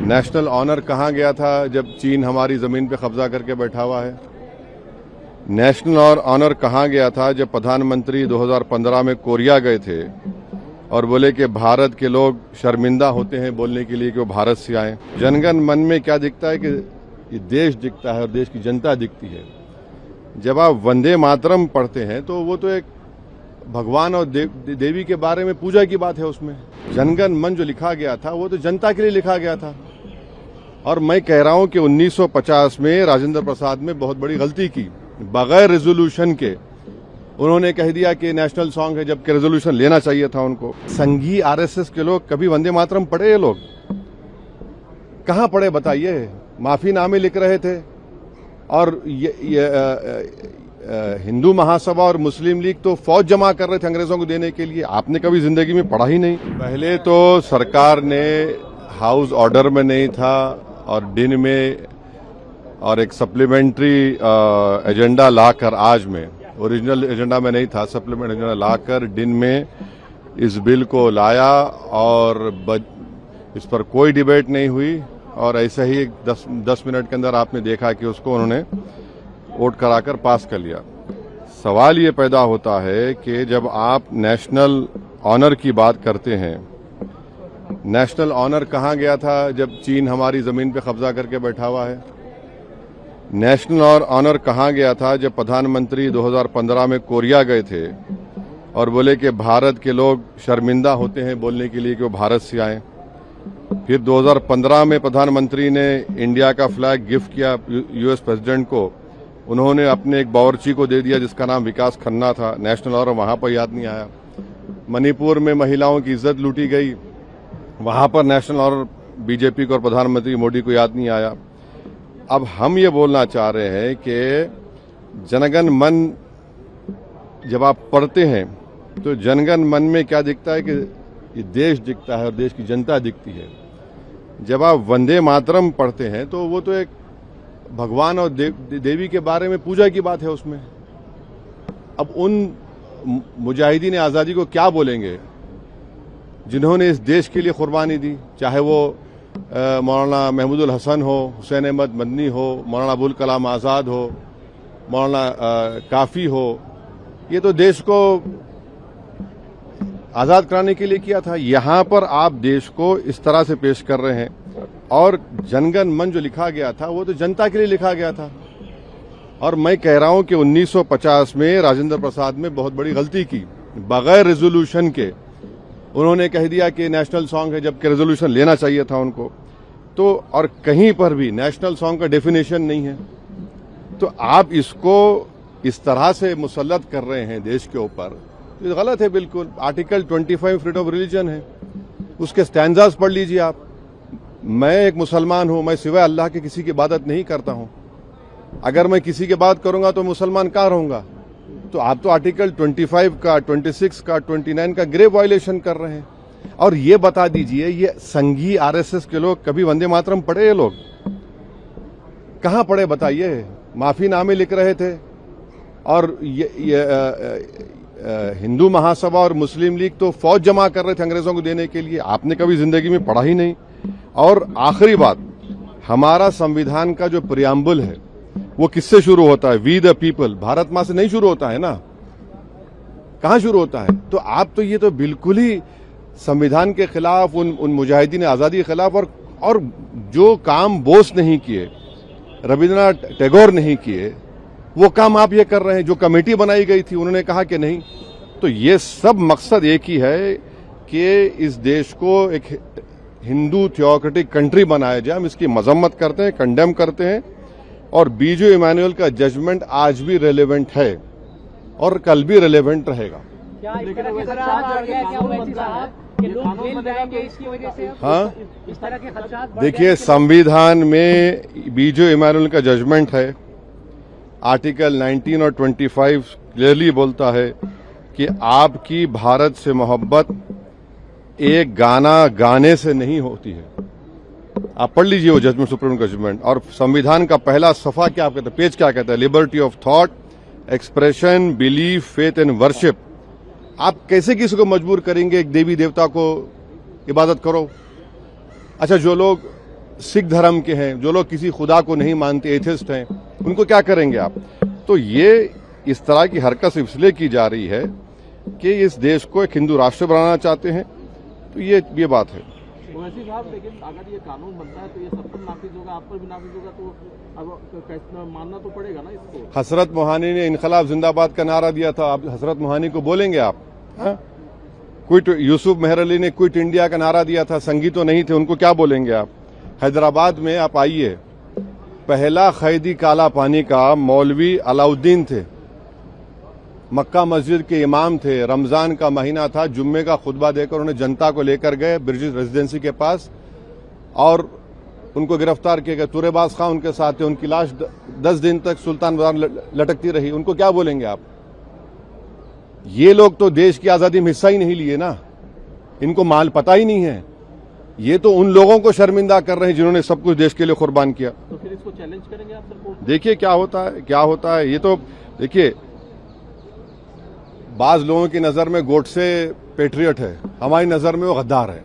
National honour कहाँ गया था जब चीन हमारी जमीन पे कब्जा करके बैठा हुआ है? नेशनल ऑनर कहाँ गया था जब प्रधानमंत्री 2015 में कोरिया गए थे और बोले कि भारत के लोग शर्मिंदा होते हैं बोलने के लिए कि वो भारत से आए? जनगण मन में क्या दिखता है कि ये देश दिखता है और देश की जनता दिखती है। जब आप वंदे मातरम पढ़ते हैं तो वो तो एक भगवान और देवी के बारे में पूजा की बात है। उसमें जनगण मन जो लिखा गया था वो तो जनता के लिए लिखा गया था। और मैं कह रहा हूं कि 1950 में राजेंद्र प्रसाद ने बहुत बड़ी गलती की। बगैर रेजोल्यूशन के उन्होंने कह दिया कि नेशनल सॉन्ग है, जबकि रेजोल्यूशन लेना चाहिए था उनको। संघी आरएसएस के लोग कभी वंदे मातरम पढ़े? ये लोग कहां पढ़े बताइए? माफीनामे लिख रहे थे और हिंदू महासभा और मुस्लिम लीग तो फौज जमा कर रहे थे अंग्रेजों को देने के लिए। आपने कभी जिंदगी में पढ़ा ही नहीं। पहले तो सरकार ने हाउस ऑर्डर में नहीं था और दिन में और एक सप्लीमेंट्री एजेंडा लाकर, आज में ओरिजिनल एजेंडा में नहीं था, सप्लीमेंट एजेंडा लाकर दिन में इस बिल को लाया और इस पर कोई डिबेट नहीं हुई और ऐसे ही 10 मिनट के अंदर आपने देखा कि उसको उन्होंने वोट कराकर पास कर लिया। सवाल ये पैदा होता है कि जब आप नेशनल ऑनर की बात करते हैं, नेशनल ऑनर कहाँ गया था जब चीन हमारी जमीन पे कब्जा करके बैठा हुआ है? नेशनल ऑनर कहाँ गया था जब प्रधानमंत्री 2015 में कोरिया गए थे और बोले कि भारत के लोग शर्मिंदा होते हैं बोलने के लिए कि वो भारत से आए? फिर 2015 में प्रधानमंत्री ने इंडिया का फ्लैग गिफ्ट किया यूएस प्रेसिडेंट को। उन्होंने अपने एक बावर्ची को दे दिया जिसका नाम विकास खन्ना था। नेशनल ऑनर वहां पर याद नहीं आया। मणिपुर में महिलाओं की इज्जत लूटी गई, वहां पर नेशनल ऑनर बीजेपी को और प्रधानमंत्री मोदी को याद नहीं आया। अब हम ये बोलना चाह रहे हैं कि जनगण मन जब आप पढ़ते हैं तो जनगण मन में क्या दिखता है कि ये देश दिखता है और देश की जनता दिखती है। जब आप वंदे मातरम पढ़ते हैं तो वो तो एक भगवान और देवी के बारे में पूजा की बात है उसमें। अब उन मुजाहिदीन आज़ादी को क्या बोलेंगे जिन्होंने इस देश के लिए कुर्बानी दी, चाहे वो मौलाना महमूदुल हसन हो, हुसैन अहमद मदनी हो, मौलाना अबुल कलाम आज़ाद हो, मौलाना काफ़ी हो। ये तो देश को आज़ाद कराने के लिए किया था। यहां पर आप देश को इस तरह से पेश कर रहे हैं और जनगण मन जो लिखा गया था वो तो जनता के लिए लिखा गया था। और मैं कह रहा हूं कि 1950 में राजेंद्र प्रसाद ने बहुत बड़ी गलती की। बगैर रेजोल्यूशन के उन्होंने कह दिया कि नेशनल सॉन्ग है, जबकि रेजोल्यूशन लेना चाहिए था उनको। तो और कहीं पर भी नेशनल सॉन्ग का डेफिनेशन नहीं है। तो आप इसको इस तरह से मुसल्लत कर रहे हैं देश के ऊपर, तो ये गलत है बिल्कुल। आर्टिकल 25 फ्रीडम ऑफ रिलीजन है, उसके स्टैंजास पढ़ लीजिए आप। मैं एक मुसलमान हूं, मैं सिवाय अल्लाह के किसी की इबादत नहीं करता हूं। अगर मैं किसी की बात करूंगा तो मुसलमान कहां रहूंगा? तो आप तो आर्टिकल 25 का, 26 का, 29 का ग्रेव वायलेशन कर रहे हैं। और ये बता दीजिए, ये संघी आरएसएस के लोग कभी वंदे मातरम पढ़े? ये लोग कहां पढ़े बताइए? माफीनामे लिख रहे थे और हिंदू महासभा और मुस्लिम लीग तो फौज जमा कर रहे थे अंग्रेजों को देने के लिए। आपने कभी जिंदगी में पढ़ा ही नहीं। और आखिरी बात, हमारा संविधान का जो प्रियम्बल है वो किससे शुरू होता है? We the people. भारत मां से नहीं शुरू होता है ना, कहां शुरू होता है? तो आप तो ये तो बिल्कुल ही संविधान के खिलाफ, उन मुजाहिदीन आजादी के खिलाफ। और जो काम बोस नहीं किए, रविंद्रनाथ टैगोर नहीं किए, वो काम आप ये कर रहे हैं। जो कमेटी बनाई गई थी उन्होंने कहा कि नहीं। तो ये सब मकसद एक ही है कि इस देश को एक हिंदू थियोक्रेटिक कंट्री बनाया जाए। हम इसकी मजम्मत करते हैं, कंडेम करते हैं। और बीजू इमानुएल का जजमेंट आज भी रेलेवेंट है और कल भी रेलेवेंट रहेगा। हाँ, देखिए, संविधान में बीजू इमानुएल का जजमेंट है। आर्टिकल 19 और 25 क्लियरली बोलता है कि आपकी भारत से मोहब्बत एक गाना गाने से नहीं होती है। आप पढ़ लीजिए वो जजमेंट, सुप्रीम जजमेंट। और संविधान का पहला सफा क्या कहता है, पेज क्या कहता है? Liberty of thought, expression, belief, faith and worship. आप कैसे किसी को मजबूर करेंगे एक देवी देवता को इबादत करो? अच्छा, जो लोग सिख धर्म के हैं, जो लोग किसी खुदा को नहीं मानते, एथिस्ट हैं, उनको क्या करेंगे आप? तो ये इस तरह की हरकत इसलिए की जा रही है कि इस देश को एक हिंदू राष्ट्र बनाना चाहते हैं। तो ये बात है। वैसे साहब, लेकिन अगर ये कानून बनता है तो ये सब पर नाफिज होगा, आप पर भी नाफिज होगा, तो अब मानना तो पड़ेगा ना इसको। हसरत मोहानी ने इनकलाब जिंदाबाद का नारा दिया था, अब हसरत मोहानी को बोलेंगे आप? क्विट यूसुफ मेहर अली ने क्विट इंडिया का नारा दिया था, संगी तो नहीं थे, उनको क्या बोलेंगे आप? हैदराबाद में आप आइए, पहला कैदी काला पानी का मौलवी अलाउद्दीन थे, मक्का मस्जिद के इमाम थे, रमजान का महीना था, जुम्मे का खुतबा देकर उन्हें जनता को लेकर गए ब्रिटिश रेजिडेंसी के पास और उनको गिरफ्तार किया गया। तुरेबाज खां उनके साथ थे, उनकी लाश 10 दिन तक सुल्तान बाजार लटकती रही, उनको क्या बोलेंगे आप? ये लोग तो देश की आजादी में हिस्सा ही नहीं लिए ना, इनको माल पता ही नहीं है। ये तो उन लोगों को शर्मिंदा कर रहे हैं जिन्होंने सब कुछ देश के लिए कुर्बान किया। तो फिर इसको चैलेंज करेंगे आप सर? देखिए क्या होता है। ये तो देखिए, बाज लोगों की नजर में गोडसे पेट्रियट है, हमारी नजर में वो गद्दार है।